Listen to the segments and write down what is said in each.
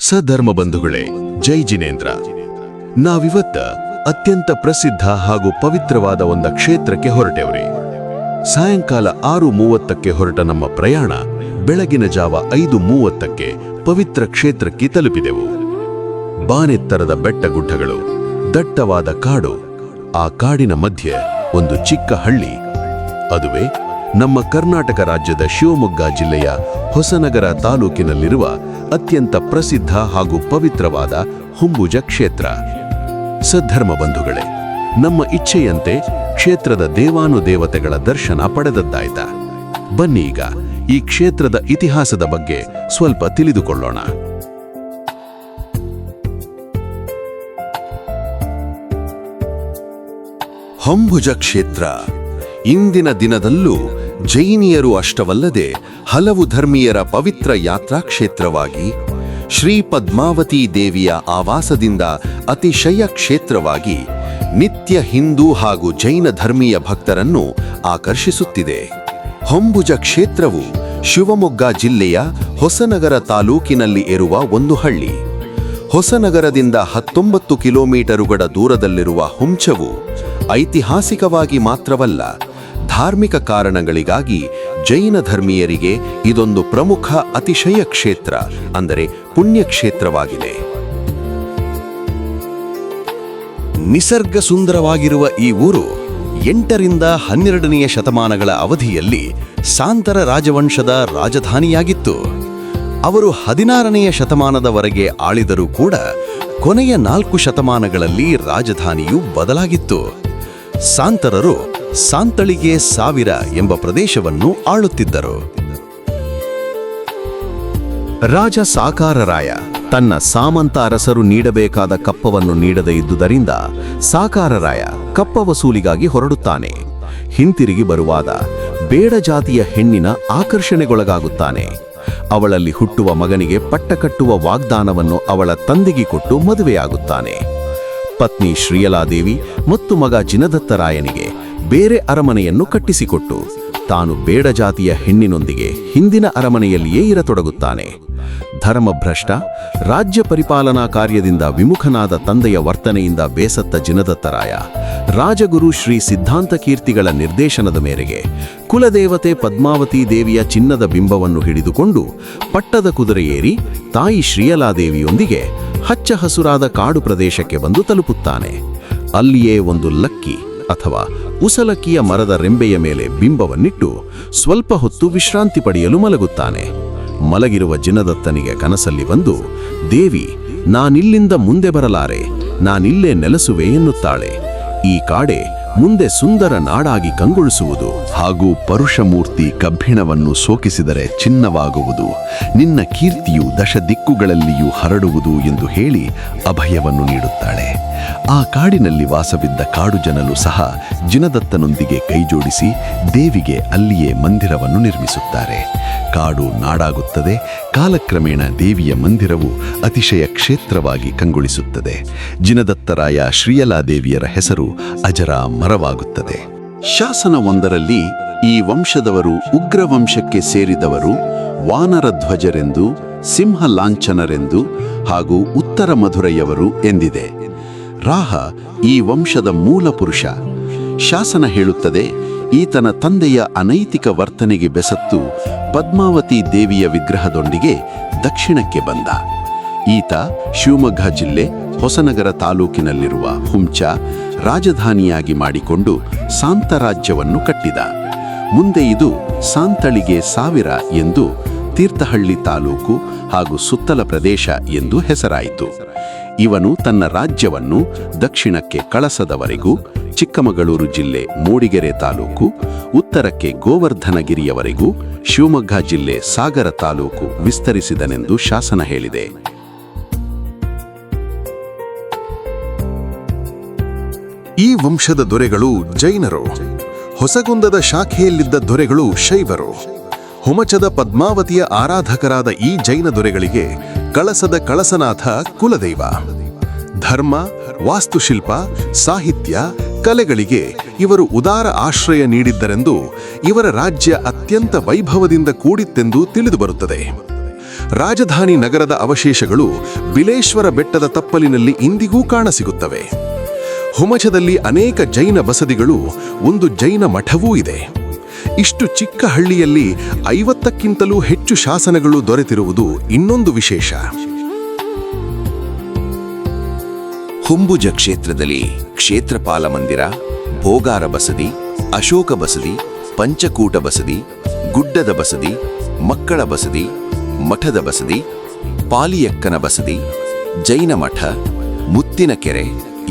ಸಧರ್ಮ ಬಂಧುಗಳೇ, ಜೈ ಜಿನೇಂದ್ರ. ನಾವಿವತ್ತ ಅತ್ಯಂತ ಪ್ರಸಿದ್ಧ ಹಾಗೂ ಪವಿತ್ರವಾದ ಒಂದು ಕ್ಷೇತ್ರಕ್ಕೆ ಹೊರಟೇವ್ರಿ. ಸಾಯಂಕಾಲ 6:30ಕ್ಕೆ ಹೊರಟ ನಮ್ಮ ಪ್ರಯಾಣ ಬೆಳಗಿನ ಜಾವ 5:30ಕ್ಕೆ ಪವಿತ್ರ ಕ್ಷೇತ್ರಕ್ಕೆ ತಲುಪಿದೆವು. ಬಾನೆತ್ತರದ ಬೆಟ್ಟಗುಡ್ಡಗಳು, ದಟ್ಟವಾದ ಕಾಡು, ಆ ಕಾಡಿನ ಮಧ್ಯೆ ಒಂದು ಚಿಕ್ಕ ಹಳ್ಳಿ. ಅದುವೇ ನಮ್ಮ ಕರ್ನಾಟಕ ರಾಜ್ಯದ ಶಿವಮೊಗ್ಗ ಜಿಲ್ಲೆಯ ಹೊಸನಗರ ತಾಲೂಕಿನಲ್ಲಿರುವ ಅತ್ಯಂತ ಪ್ರಸಿದ್ಧ ಹಾಗೂ ಪವಿತ್ರವಾದ ಹೊಂಬುಜ ಕ್ಷೇತ್ರ. ಸದ್ಧರ್ಮ ಬಂಧುಗಳೇ, ನಮ್ಮ ಇಚ್ಛೆಯಂತೆ ಕ್ಷೇತ್ರದ ದೇವಾನುದೇವತೆಗಳ ದರ್ಶನ ಪಡೆದದ್ದಾಯ್ತ. ಬನ್ನಿ ಈಗ ಈ ಕ್ಷೇತ್ರದ ಇತಿಹಾಸದ ಬಗ್ಗೆ ಸ್ವಲ್ಪ ತಿಳಿದುಕೊಳ್ಳೋಣ. ಹೊಂಬುಜ ಕ್ಷೇತ್ರ ಇಂದಿನ ದಿನದಲ್ಲೂ ಜೈನಿಯರು ಅಷ್ಟವಲ್ಲದೆ ಹಲವು ಧರ್ಮೀಯರ ಪವಿತ್ರ ಯಾತ್ರಾ ಕ್ಷೇತ್ರವಾಗಿ, ಶ್ರೀ ಪದ್ಮಾವತಿ ದೇವಿಯ ಆವಾಸದಿಂದ ಅತಿಶಯ ಕ್ಷೇತ್ರವಾಗಿ ನಿತ್ಯ ಹಿಂದೂ ಹಾಗೂ ಜೈನ ಧರ್ಮೀಯ ಭಕ್ತರನ್ನು ಆಕರ್ಷಿಸುತ್ತಿದೆ. ಹೊಂಬುಜ ಕ್ಷೇತ್ರವು ಶಿವಮೊಗ್ಗ ಜಿಲ್ಲೆಯ ಹೊಸನಗರ ತಾಲೂಕಿನಲ್ಲಿ ಇರುವ ಒಂದು ಹಳ್ಳಿ. ಹೊಸನಗರದಿಂದ 19 ಕಿಲೋಮೀಟರುಗಳ ದೂರದಲ್ಲಿರುವ ಹುಂಚವು ಐತಿಹಾಸಿಕವಾಗಿ ಮಾತ್ರವಲ್ಲ, ಧಾರ್ಮಿಕ ಕಾರಣಗಳಿಗಾಗಿ ಜೈನ ಧರ್ಮೀಯರಿಗೆ ಇದೊಂದು ಪ್ರಮುಖ ಅತಿಶಯ ಕ್ಷೇತ್ರ, ಅಂದರೆ ಪುಣ್ಯಕ್ಷೇತ್ರವಾಗಿದೆ. ನಿಸರ್ಗ ಸುಂದರವಾಗಿರುವ ಈ ಊರು 8ರಿಂದ 12ನೆಯ ಶತಮಾನಗಳ ಅವಧಿಯಲ್ಲಿ ಸಾಂತರ ರಾಜವಂಶದ ರಾಜಧಾನಿಯಾಗಿತ್ತು. ಅವರು 16ನೆಯ ಶತಮಾನದವರೆಗೆ ಆಳಿದರೂ ಕೂಡ ಕೊನೆಯ 4 ಶತಮಾನಗಳಲ್ಲಿ ರಾಜಧಾನಿಯು ಬದಲಾಗಿತ್ತು. ಸಾಂತರರು ಸಾಂತಳಿಗೆ 1000 ಎಂಬ ಪ್ರದೇಶವನ್ನು ಆಳುತ್ತಿದ್ದರು. ರಾಜ ಸಾಕಾರರಾಯ ತನ್ನ ಸಾಮಂತ ಅರಸರು ನೀಡಬೇಕಾದ ಕಪ್ಪವನ್ನು ನೀಡದೇ ಇದ್ದುದರಿಂದ ಸಾಕಾರರಾಯ ಕಪ್ಪ ವಸೂಲಿಗಾಗಿ ಹೊರಡುತ್ತಾನೆ. ಹಿಂತಿರುಗಿ ಬರುವಾಗ ಬೇಡ ಜಾತಿಯ ಹೆಣ್ಣಿನ ಆಕರ್ಷಣೆಗೊಳಗಾಗುತ್ತಾನೆ. ಅವಳಲ್ಲಿ ಹುಟ್ಟುವ ಮಗನಿಗೆ ಪಟ್ಟ ಕಟ್ಟುವ ವಾಗ್ದಾನವನ್ನು ಅವಳ ತಂದೆಗೆ ಕೊಟ್ಟು ಮದುವೆಯಾಗುತ್ತಾನೆ. ಪತ್ನಿ ಶ್ರೀಯಲಾದೇವಿ ಮತ್ತು ಮಗ ಜಿನದತ್ತರಾಯನಿಗೆ ಬೇರೆ ಅರಮನೆಯನ್ನು ಕಟ್ಟಿಸಿಕೊಟ್ಟು ತಾನು ಬೇಡ ಜಾತಿಯ ಹೆಣ್ಣಿನೊಂದಿಗೆ ಹಿಂದಿನ ಅರಮನೆಯಲ್ಲಿಯೇ ಇರತೊಡಗುತ್ತಾನೆ. ಧರ್ಮಭ್ರಷ್ಟ, ರಾಜ್ಯ ಪರಿಪಾಲನಾ ಕಾರ್ಯದಿಂದ ವಿಮುಖನಾದ ತಂದೆಯ ವರ್ತನೆಯಿಂದ ಬೇಸತ್ತ ಜಿನದತ್ತರಾಯ ರಾಜಗುರು ಶ್ರೀ ಸಿದ್ಧಾಂತ ಕೀರ್ತಿಗಳ ನಿರ್ದೇಶನದ ಮೇರೆಗೆ ಕುಲದೇವತೆ ಪದ್ಮಾವತಿ ದೇವಿಯ ಚಿನ್ನದ ಬಿಂಬವನ್ನು ಹಿಡಿದುಕೊಂಡು ಪಟ್ಟದ ಕುದುರೆ ಏರಿ ತಾಯಿ ಶ್ರೀಯಲಾದೇವಿಯೊಂದಿಗೆ ಹಚ್ಚ ಹಸುರಾದ ಕಾಡು ಪ್ರದೇಶಕ್ಕೆ ಬಂದು ತಲುಪುತ್ತಾನೆ. ಅಲ್ಲಿಯೇ ಒಂದು ಲಕ್ಕಿ ಅಥವಾ ಉಸಲಕ್ಕಿಯ ಮರದ ರೆಂಬೆಯ ಮೇಲೆ ಬಿಂಬವನ್ನಿಟ್ಟು ಸ್ವಲ್ಪ ಹೊತ್ತು ವಿಶ್ರಾಂತಿ ಪಡೆಯಲು ಮಲಗುತ್ತಾನೆ. ಮಲಗಿರುವ ಜಿನದತ್ತನಿಗೆ ಕನಸಲ್ಲಿ ಬಂದು, ದೇವಿ, ನಾನಿಲ್ಲಿಂದ ಮುಂದೆ ಬರಲಾರೆ, ನಾನಿಲ್ಲೇ ನೆಲೆಸುವೆ ಎನ್ನುತ್ತಾಳೆ. ಈ ಕಾಡೆ ಮುಂದೆ ಸುಂದರ ನಾಡಾಗಿ ಕಂಗೊಳಿಸುವುದು ಹಾಗೂ ಪರುಷಮೂರ್ತಿ ಕಬ್ಬಿಣವನ್ನು ಸೋಕಿಸಿದರೆ ಚಿನ್ನವಾಗುವುದು, ನಿನ್ನ ಕೀರ್ತಿಯು 10 ದಿಕ್ಕುಗಳಲ್ಲಿಯೂ ಹರಡುವುದು ಎಂದು ಹೇಳಿ ಅಭಯವನ್ನು ನೀಡುತ್ತಾಳೆ. ಆ ಕಾಡಿನಲ್ಲಿ ವಾಸವಿದ್ದ ಕಾಡು ಜನರು ಸಹ ಜಿನದತ್ತನೊಂದಿಗೆ ಕೈಜೋಡಿಸಿ ದೇವಿಗೆ ಅಲ್ಲಿಯೇ ಮಂದಿರವನ್ನು ನಿರ್ಮಿಸುತ್ತಾರೆ. ಕಾಡು ನಾಡಾಗುತ್ತದೆ. ಕಾಲಕ್ರಮೇಣ ದೇವಿಯ ಮಂದಿರವು ಅತಿಶಯ ಕ್ಷೇತ್ರವಾಗಿ ಕಂಗೊಳಿಸುತ್ತದೆ. ಜಿನದತ್ತರಾಯ ಶ್ರೀಯಲಾದೇವಿಯರ ಹೆಸರು ಅಜರಾಮರವಾಗುತ್ತದೆ. ಶಾಸನವೊಂದರಲ್ಲಿ ಈ ವಂಶದವರು ಉಗ್ರ ವಂಶಕ್ಕೆ ಸೇರಿದವರು, ವಾನರ ಧ್ವಜರೆಂದು, ಸಿಂಹ ಲಾಂಛನರೆಂದು ಹಾಗೂ ಉತ್ತರ ಮಧುರೈಯವರು ಎಂದಿದೆ. ರಾಹ ಈ ವಂಶದ ಮೂಲ ಪುರುಷ. ಶಾಸನ ಹೇಳುತ್ತದೆ, ಈತನ ತಂದೆಯ ಅನೈತಿಕ ವರ್ತನೆಗೆ ಬೆಸತ್ತು ಪದ್ಮಾವತಿ ದೇವಿಯ ವಿಗ್ರಹದೊಂದಿಗೆ ದಕ್ಷಿಣಕ್ಕೆ ಬಂದ. ಈತ ಶಿವಮೊಗ್ಗ ಜಿಲ್ಲೆ ಹೊಸನಗರ ತಾಲೂಕಿನಲ್ಲಿರುವ ಹುಂಚ ರಾಜಧಾನಿಯಾಗಿ ಮಾಡಿಕೊಂಡು ಸಾಂತರಾಜ್ಯವನ್ನು ಕಟ್ಟಿದ. ಮುಂದೆ ಇದು ಸಾಂತಳಿಗೆ 1000 ಎಂದು ತೀರ್ಥಹಳ್ಳಿ ತಾಲೂಕು ಹಾಗೂ ಸುತ್ತಲ ಪ್ರದೇಶ ಎಂದು ಹೆಸರಾಯಿತು. ಇವನು ತನ್ನ ರಾಜ್ಯವನ್ನು ದಕ್ಷಿಣಕ್ಕೆ ಕಳಸದವರೆಗೂ, ಚಿಕ್ಕಮಗಳೂರು ಜಿಲ್ಲೆ ಮೂಡಿಗೆರೆ ತಾಲೂಕು, ಉತ್ತರಕ್ಕೆ ಗೋವರ್ಧನಗಿರಿಯವರೆಗೂ, ಶಿವಮೊಗ್ಗ ಜಿಲ್ಲೆ ಸಾಗರ ತಾಲೂಕು ವಿಸ್ತರಿಸಿದನೆಂದು ಶಾಸನ ಹೇಳಿದೆ. ಈ ವಂಶದ ದೊರೆಗಳು ಜೈನರು. ಹೊಸಗುಂದದ ಶಾಖೆಯಲ್ಲಿದ್ದ ದೊರೆಗಳು ಶೈವರು. ಹುಮಚದ ಪದ್ಮಾವತಿಯ ಆರಾಧಕರಾದ ಈ ಜೈನ ದೊರೆಗಳಿಗೆ ಕಳಸದ ಕಳಸನಾಥ ಕುಲದೈವ. ಧರ್ಮ, ವಾಸ್ತುಶಿಲ್ಪ, ಸಾಹಿತ್ಯ, ಕಲೆಗಳಿಗೆ ಇವರು ಉದಾರ ಆಶ್ರಯ ನೀಡಿದ್ದರೆಂದು ಇವರ ರಾಜ್ಯ ಅತ್ಯಂತ ವೈಭವದಿಂದ ಕೂಡಿತ್ತೆಂದು ತಿಳಿದುಬರುತ್ತದೆ. ರಾಜಧಾನಿ ನಗರದ ಅವಶೇಷಗಳು ಬಿಲೇಶ್ವರ ಬೆಟ್ಟದ ತಪ್ಪಲಿನಲ್ಲಿ ಇಂದಿಗೂ ಕಾಣಸಿಗುತ್ತವೆ. ಹುಮಚದಲ್ಲಿ ಅನೇಕ ಜೈನ ಬಸದಿಗಳು, ಒಂದು ಜೈನ ಮಠವೂ ಇದೆ. ಇಷ್ಟು ಚಿಕ್ಕ ಹಳ್ಳಿಯಲ್ಲಿ 50ಕ್ಕಿಂತಲೂ ಹೆಚ್ಚು ಶಾಸನಗಳು ದೊರೆತಿರುವುದು ಇನ್ನೊಂದು ವಿಶೇಷ. ಹುಂಬುಜ ಕ್ಷೇತ್ರದಲ್ಲಿ ಕ್ಷೇತ್ರಪಾಲ ಮಂದಿರ, ಭೋಗಾರ ಬಸದಿ, ಅಶೋಕ ಬಸದಿ, ಪಂಚಕೂಟ ಬಸದಿ, ಗುಡ್ಡದ ಬಸದಿ, ಮಕ್ಕಳ ಬಸದಿ, ಮಠದ ಬಸದಿ, ಪಾಲಿಯಕ್ಕನ ಬಸದಿ, ಜೈನ ಮಠ, ಮುತ್ತಿನ ಕೆರೆ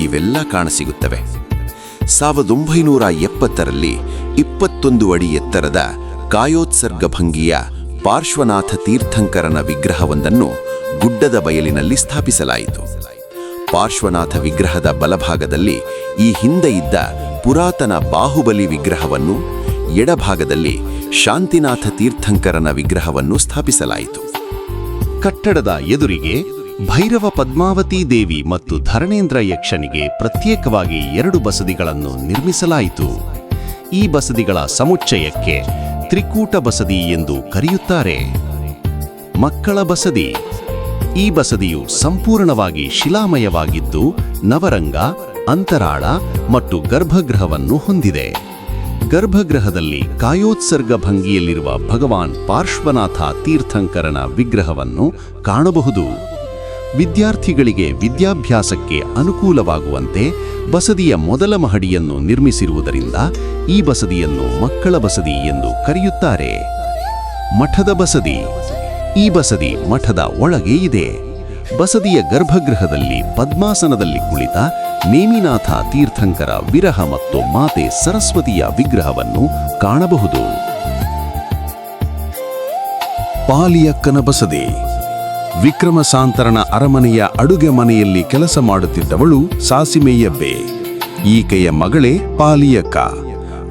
ಇವೆಲ್ಲ ಕಾಣಸಿಗುತ್ತವೆ. 1970ರಲ್ಲಿ 21 ಅಡಿ ಎತ್ತರದ ಕಾಯೋತ್ಸರ್ಗಭಂಗಿಯ ಪಾರ್ಶ್ವನಾಥ ತೀರ್ಥಂಕರನ ವಿಗ್ರಹವೊಂದನ್ನು ಗುಡ್ಡದ ಬಯಲಿನಲ್ಲಿ ಸ್ಥಾಪಿಸಲಾಯಿತು. ಪಾರ್ಶ್ವನಾಥ ವಿಗ್ರಹದ ಬಲಭಾಗದಲ್ಲಿ ಈ ಹಿಂದೆ ಇದ್ದ ಪುರಾತನ ಬಾಹುಬಲಿ ವಿಗ್ರಹವನ್ನು, ಎಡಭಾಗದಲ್ಲಿ ಶಾಂತಿನಾಥ ತೀರ್ಥಂಕರನ ವಿಗ್ರಹವನ್ನು ಸ್ಥಾಪಿಸಲಾಯಿತು. ಕಟ್ಟಡದ ಎದುರಿಗೆ ಭೈರವ ಪದ್ಮಾವತಿ ದೇವಿ ಮತ್ತು ಧರಣೇಂದ್ರ ಯಕ್ಷನಿಗೆ ಪ್ರತ್ಯೇಕವಾಗಿ 2 ಬಸದಿಗಳನ್ನು ನಿರ್ಮಿಸಲಾಯಿತು. ಈ ಬಸದಿಗಳ ಸಮುಚ್ಚಯಕ್ಕೆ ತ್ರಿಕೂಟ ಬಸದಿ ಎಂದು ಕರೆಯುತ್ತಾರೆ. ಮಕ್ಕಳ ಬಸದಿ. ಈ ಬಸದಿಯು ಸಂಪೂರ್ಣವಾಗಿ ಶಿಲಾಮಯವಾಗಿದ್ದು ನವರಂಗ, ಅಂತರಾಳ ಮತ್ತು ಗರ್ಭಗೃಹವನ್ನು ಹೊಂದಿದೆ. ಗರ್ಭಗೃಹದಲ್ಲಿ ಕಾಯೋತ್ಸರ್ಗ ಭಂಗಿಯಲ್ಲಿರುವ ಭಗವಾನ್ ಪಾರ್ಶ್ವನಾಥ ತೀರ್ಥಂಕರನ ವಿಗ್ರಹವನ್ನು ಕಾಣಬಹುದು. ವಿದ್ಯಾರ್ಥಿಗಳಿಗೆ ವಿದ್ಯಾಭ್ಯಾಸಕ್ಕೆ ಅನುಕೂಲವಾಗುವಂತೆ ಬಸದಿಯ ಮೊದಲ ಮಹಡಿಯನ್ನು ನಿರ್ಮಿಸಿರುವುದರಿಂದ ಈ ಬಸದಿಯನ್ನು ಮಕ್ಕಳ ಬಸದಿ ಎಂದು ಕರೆಯುತ್ತಾರೆ. ಮಠದ ಬಸದಿ. ಈ ಬಸದಿ ಮಠದ ಒಳಗೆ ಇದೆ. ಬಸದಿಯ ಗರ್ಭಗೃಹದಲ್ಲಿ ಪದ್ಮಾಸನದಲ್ಲಿ ಕುಳಿತ ನೇಮಿನಾಥ ತೀರ್ಥಂಕರ ವಿರಹ ಮತ್ತು ಮಾತೆ ಸರಸ್ವತಿಯ ವಿಗ್ರಹವನ್ನು ಕಾಣಬಹುದು. ಪಾಲಿಯಕ್ಕನ ಬಸದಿ. ವಿಕ್ರಮಸಾಂತರನ ಅರಮನೆಯ ಅಡುಗೆ ಮನೆಯಲ್ಲಿ ಕೆಲಸ ಮಾಡುತ್ತಿದ್ದವಳು ಸಾಸಿಮೆಯಬ್ಬೆ. ಈಕೆಯ ಮಗಳೇ ಪಾಲಿಯಕ್ಕ.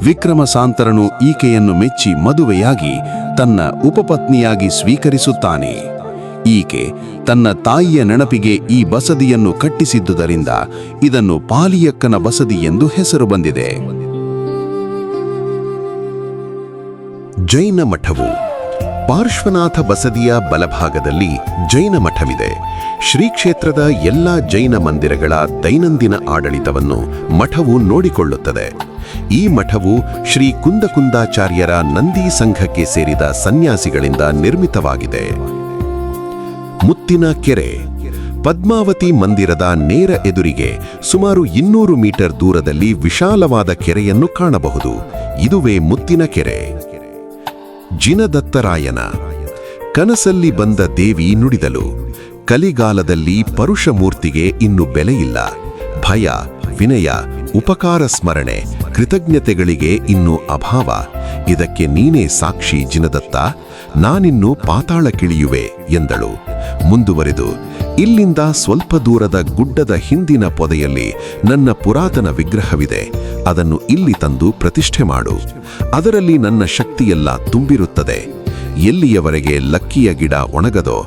ವಿಕ್ರಮಸಾಂತರನು ಈಕೆಯನ್ನು ಮೆಚ್ಚಿ ಮದುವೆಯಾಗಿ ತನ್ನ ಉಪಪತ್ನಿಯಾಗಿ ಸ್ವೀಕರಿಸುತ್ತಾನೆ. ಈಕೆ ತನ್ನ ತಾಯಿಯ ನೆನಪಿಗೆ ಈ ಬಸದಿಯನ್ನು ಕಟ್ಟಿಸಿದ್ದುದರಿಂದ ಇದನ್ನು ಪಾಲಿಯಕ್ಕನ ಬಸದಿ ಎಂದು ಹೆಸರು ಬಂದಿದೆ. ಜೈನ ಮಠವು. ಪಾರ್ಶ್ವನಾಥ ಬಸದಿಯ ಬಲಭಾಗದಲ್ಲಿ ಜೈನ ಮಠವಿದೆ. ಶ್ರೀ ಕ್ಷೇತ್ರದ ಎಲ್ಲ ಜೈನ ಮಂದಿರಗಳ ದೈನಂದಿನ ಆಡಳಿತವನ್ನು ಮಠವು ನೋಡಿಕೊಳ್ಳುತ್ತದೆ. ಈ ಮಠವು ಶ್ರೀ ಕುಂದಕುಂದಾಚಾರ್ಯರ ನಂದಿ ಸಂಘಕ್ಕೆ ಸೇರಿದ ಸನ್ಯಾಸಿಗಳಿಂದ ನಿರ್ಮಿತವಾಗಿದೆ. ಮುತ್ತಿನ ಕೆರೆ. ಪದ್ಮಾವತಿ ಮಂದಿರದ ನೇರ ಎದುರಿಗೆ ಸುಮಾರು 200 ಮೀಟರ್ ದೂರದಲ್ಲಿ ವಿಶಾಲವಾದ ಕೆರೆಯನ್ನು ಕಾಣಬಹುದು. ಇದುವೇ ಮುತ್ತಿನ ಕೆರೆ. ಜಿನದತ್ತರಾಯನ. ಕನಸಲ್ಲಿ ಬಂದ ದೇವಿ ನುಡಿದಳು, ಕಲಿಗಾಲದಲ್ಲಿ ಪರುಷಮೂರ್ತಿಗೆ ಇನ್ನು ಬೆಲೆಯಿಲ್ಲ. ಭಯ, ವಿನಯ, ಉಪಕಾರ ಸ್ಮರಣೆ, ಕೃತಜ್ಞತೆಗಳಿಗೆ ಇನ್ನು ಅಭಾವ. ಇದಕ್ಕೆ ನೀನೇ ಸಾಕ್ಷಿ ಜಿನದತ್ತ. ನಾನಿನ್ನು ಪಾತಾಳಕ್ಕಿಳಿಯುವೆ ಎಂದಳು. ಮುಂದುವರೆದು, ಇಲ್ಲಿಂದ ಸ್ವಲ್ಪ ದೂರದ ಗುಡ್ಡದ ಹಿಂದಿನ ಪೊದೆಯಲ್ಲಿ ನನ್ನ ಪುರಾತನ ವಿಗ್ರಹವಿದೆ. ಅದನ್ನು ಇಲ್ಲಿ ತಂದು ಪ್ರತಿಷ್ಠೆ ಮಾಡು. ಅದರಲ್ಲಿ ನನ್ನ ಶಕ್ತಿಯೆಲ್ಲ ತುಂಬಿರುತ್ತದೆ. ಎಲ್ಲಿಯವರೆಗೆ ಲಕ್ಕಿಯ ಗಿಡ ಒಣಗದೋ,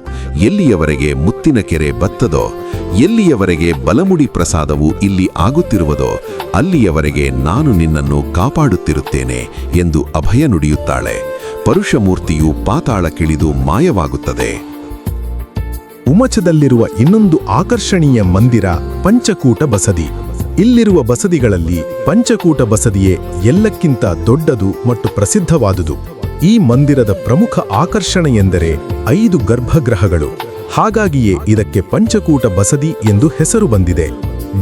ಎಲ್ಲಿಯವರೆಗೆ ಮುತ್ತಿನ ಕೆರೆ ಬತ್ತದೋ, ಎಲ್ಲಿಯವರೆಗೆ ಬಲಮುಡಿ ಪ್ರಸಾದವು ಇಲ್ಲಿ ಆಗುತ್ತಿರುವುದೋ, ಅಲ್ಲಿಯವರೆಗೆ ನಾನು ನಿನ್ನನ್ನು ಕಾಪಾಡುತ್ತಿರುತ್ತೇನೆ ಎಂದು ಅಭಯ ನುಡಿಯುತ್ತಾಳೆ. ಪರುಷಮೂರ್ತಿಯು ಪಾತಾಳಕ್ಕಿಳಿದು ಮಾಯವಾಗುತ್ತದೆ. ಉಮಚದಲ್ಲಿರುವ ಇನ್ನೊಂದು ಆಕರ್ಷಣೀಯ ಮಂದಿರ ಪಂಚಕೂಟ ಬಸದಿ. ಇಲ್ಲಿರುವ ಬಸದಿಗಳಲ್ಲಿ ಪಂಚಕೂಟ ಬಸದಿಯೇ ಎಲ್ಲಕ್ಕಿಂತ ದೊಡ್ಡದು ಮತ್ತು ಪ್ರಸಿದ್ಧವಾದುದು. ಈ ಮಂದಿರದ ಪ್ರಮುಖ ಆಕರ್ಷಣೆ ಎಂದರೆ 5 ಗರ್ಭಗೃಹಗಳು. ಹಾಗಾಗಿಯೇ ಇದಕ್ಕೆ ಪಂಚಕೂಟ ಬಸದಿ ಎಂದು ಹೆಸರು ಬಂದಿದೆ.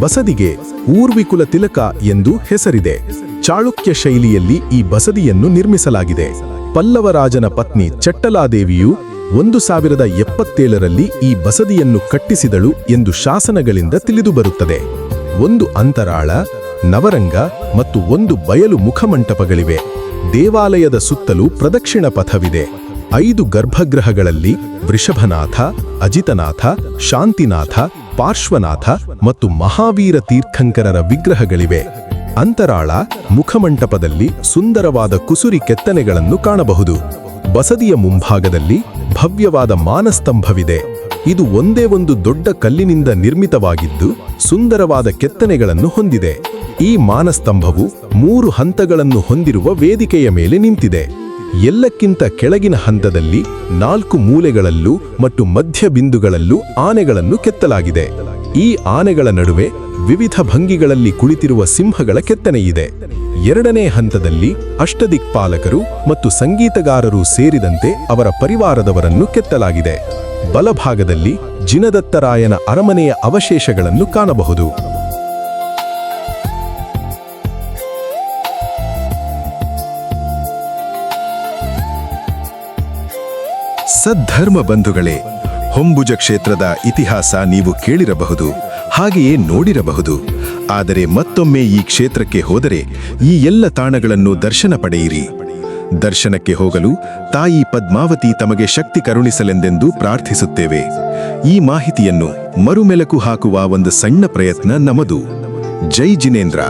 ಬಸದಿಗೆ ಊರ್ವಿಕುಲ ತಿಲಕ ಎಂದು ಹೆಸರಿದೆ. ಚಾಳುಕ್ಯ ಶೈಲಿಯಲ್ಲಿ ಈ ಬಸದಿಯನ್ನು ನಿರ್ಮಿಸಲಾಗಿದೆ. ಪಲ್ಲವರಾಜನ ಪತ್ನಿ ಚಟ್ಟಲಾದೇವಿಯು 1077ರಲ್ಲಿ ಈ ಬಸದಿಯನ್ನು ಕಟ್ಟಿಸಿದಳು ಎಂದು ಶಾಸನಗಳಿಂದ ತಿಳಿದುಬರುತ್ತದೆ. 1 ಅಂತರಾಳ, ನವರಂಗ ಮತ್ತು 1 ಬಯಲು ಮುಖಮಂಟಪಗಳಿವೆ. ದೇವಾಲಯದ ಸುತ್ತಲೂ ಪ್ರದಕ್ಷಿಣ ಪಥವಿದೆ. 5 ಗರ್ಭಗೃಹಗಳಲ್ಲಿ ವೃಷಭನಾಥ, ಅಜಿತನಾಥ, ಶಾಂತಿನಾಥ, ಪಾರ್ಶ್ವನಾಥ ಮತ್ತು ಮಹಾವೀರ ತೀರ್ಥಂಕರರ ವಿಗ್ರಹಗಳಿವೆ. ಅಂತರಾಳ ಮುಖಮಂಟಪದಲ್ಲಿ ಸುಂದರವಾದ ಕುಸುರಿ ಕೆತ್ತನೆಗಳನ್ನು ಕಾಣಬಹುದು. ಬಸದಿಯ ಮುಂಭಾಗದಲ್ಲಿ ಭವ್ಯವಾದ ಮಾನಸ್ತಂಭವಿದೆ. ಇದು ಒಂದೇ ಒಂದು ದೊಡ್ಡ ಕಲ್ಲಿನಿಂದ ನಿರ್ಮಿತವಾಗಿದ್ದು ಸುಂದರವಾದ ಕೆತ್ತನೆಗಳನ್ನು ಹೊಂದಿದೆ. ಈ ಮಾನಸ್ತಂಭವು 3 ಹಂತಗಳನ್ನು ಹೊಂದಿರುವ ವೇದಿಕೆಯ ಮೇಲೆ ನಿಂತಿದೆ. ಎಲ್ಲಕ್ಕಿಂತ ಕೆಳಗಿನ ಹಂತದಲ್ಲಿ 4 ಮೂಲೆಗಳಲ್ಲೂ ಮತ್ತು ಮಧ್ಯ ಬಿಂದುಗಳಲ್ಲೂ ಆನೆಗಳನ್ನು ಕೆತ್ತಲಾಗಿದೆ. ಈ ಆನೆಗಳ ನಡುವೆ ವಿವಿಧ ಭಂಗಿಗಳಲ್ಲಿ ಕುಳಿತಿರುವ ಸಿಂಹಗಳ ಕೆತ್ತನೆಯಿದೆ. 2ನೇ ಹಂತದಲ್ಲಿ ಅಷ್ಟದಿಕ್ಪಾಲಕರು ಮತ್ತು ಸಂಗೀತಗಾರರು ಸೇರಿದಂತೆ ಅವರ ಪರಿವಾರದವರನ್ನು ಕೆತ್ತಲಾಗಿದೆ. ಬಲಭಾಗದಲ್ಲಿ ಜಿನದತ್ತರಾಯನ ಅರಮನೆಯ ಅವಶೇಷಗಳನ್ನು ಕಾಣಬಹುದು. ಸದ್ಧರ್ಮ ಬಂಧುಗಳೇ, ಹೊಂಬುಜ ಕ್ಷೇತ್ರದ ಇತಿಹಾಸ ನೀವು ಕೇಳಿರಬಹುದು, ಹಾಗೆಯೇ ನೋಡಿರಬಹುದು. ಆದರೆ ಮತ್ತೊಮ್ಮೆ ಈ ಕ್ಷೇತ್ರಕ್ಕೆ ಹೋದರೆ ಈ ಎಲ್ಲ ತಾಣಗಳನ್ನು ದರ್ಶನ ಪಡೆಯಿರಿ. ದರ್ಶನಕ್ಕೆ ಹೋಗಲು ತಾಯಿ ಪದ್ಮಾವತಿ ತಮಗೆ ಶಕ್ತಿ ಕರುಣಿಸಲೆಂದೆಂದು ಪ್ರಾರ್ಥಿಸುತ್ತೇವೆ. ಈ ಮಾಹಿತಿಯನ್ನು ಮರುಮೆಲುಕು ಹಾಕುವ ಒಂದು ಸಣ್ಣ ಪ್ರಯತ್ನ ನಮ್ಮದು. ಜೈ ಜಿನೇಂದ್ರ.